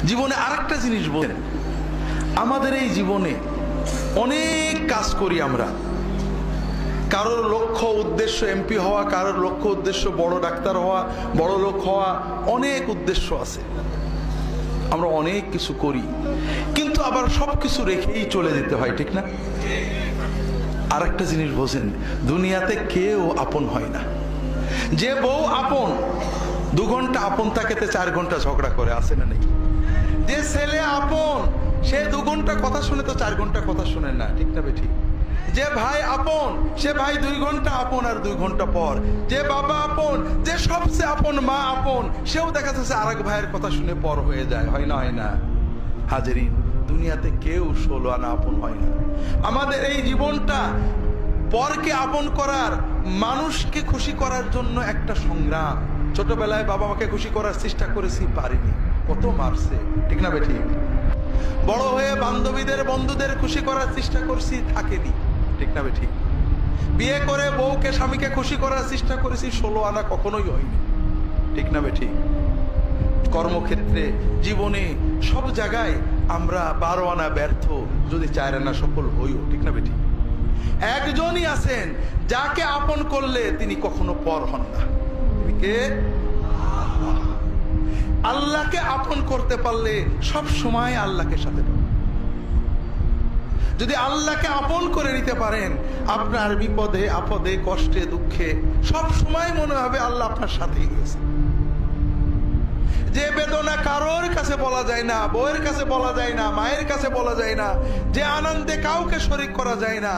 জীবনে আরেকটা জিনিস বলেন, আমাদের এই জীবনে অনেক কাজ করি আমরা। কারোর লক্ষ্য উদ্দেশ্য এমপি হওয়া, কারোর লক্ষ্য উদ্দেশ্য বড় ডাক্তার হওয়া, বড় লোক হওয়া, অনেক উদ্দেশ্য আছে। আমরা অনেক কিছু করি, কিন্তু আবার সবকিছু রেখেই চলে যেতে হয়, ঠিক না? আর একটা জিনিস বোঝেন, দুনিয়াতে কেউ আপন হয় না। যে বউ আপন, 2 ঘন্টা আপন থাকেতে 4 ঘন্টা ঝগড়া করে, আছে না নেই? যে ছেলে আপন, সে 2 ঘন্টা কথা শুনে তো 4 ঘন্টা কথা শুনে না, ঠিক না বেঠিক? যে ভাই আপন, সে ভাই 2 ঘন্টা আপন আর 2 ঘন্টা পর। যে বাবা আপন, যে সবচেয়ে আপন মা আপন, সেও দেখা যাচ্ছে আরেক ভাইয়ের কথা শুনে পর হয়ে যায়, হয় না? হয় না হাজেরিন, দুনিয়াতে কেউ 16 আনা আপন হয় না। আমাদের এই জীবনটা পরকে আপন করার, মানুষকে খুশি করার জন্য একটা সংগ্রাম। ছোটবেলায় বাবা মাকে খুশি করার চেষ্টা করেছি, পারিনি, কত মারছে, ঠিক না বেঠিক? বড় হয়ে বান্ধবীদের বন্ধুদের খুশি করার চেষ্টা করছি, থাকেনি, ঠিক না বেঠিক? বিয়ে করে বউকে স্বামীকে খুশি করার চেষ্টা করেছি, 16 আনা কখনোই হয়নি, ঠিক না বেঠিক? কর্মক্ষেত্রে, জীবনে, সব জায়গায় আমরা 12 আনা ব্যর্থ, যদি 4 আনা সফল হইও, ঠিক না বেঠিক? একজনই আছেন যাকে আপন করলে তিনি কখনো পর হন না। কে? আল্লাহকে আপন করতে পারলে সব সময় আল্লাহকে সাথে পাবেন। যদি আল্লাহকে আপন করে নিতে পারেন, আপনার বিপদে আপদে কষ্টে দুঃখে সব সময় মনে হবে আল্লাহ আপনার সাথেই রয়েছে। যে বেদনা কারোর কাছে বলা যায় না, বউয়ের কাছে বলা যায় না, মায়ের কাছে বলা যায় না, যে আনন্দে কাউকে শরীক করা যায় না,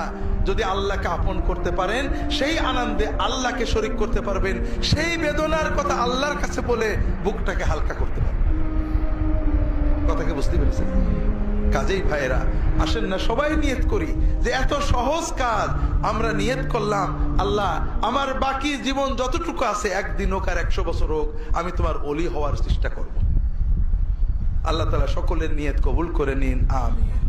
যদি আল্লাহকে আপন করতে পারেন, সেই আনন্দে আল্লাহকে শরীক করতে পারবেন, সেই বেদনার কথা আল্লাহর কাছে বলে বুকটাকে হালকা করতে পারবেন। কথাকে বুঝতে পেরেছেন? কাজেই ভাইয়েরা, আসেন না সবাই নিয়ত করি যে এত সহজ কাজ আমরা নিয়ত করলাম, আল্লাহ আমার বাকি জীবন যতটুকু আছে, 1 দিন হোক আর 100 বছর হোক, আমি তোমার ওলি হওয়ার চেষ্টা করব। আল্লাহ তাআলা সকলের নিয়ত কবুল করে নিন, আমিন।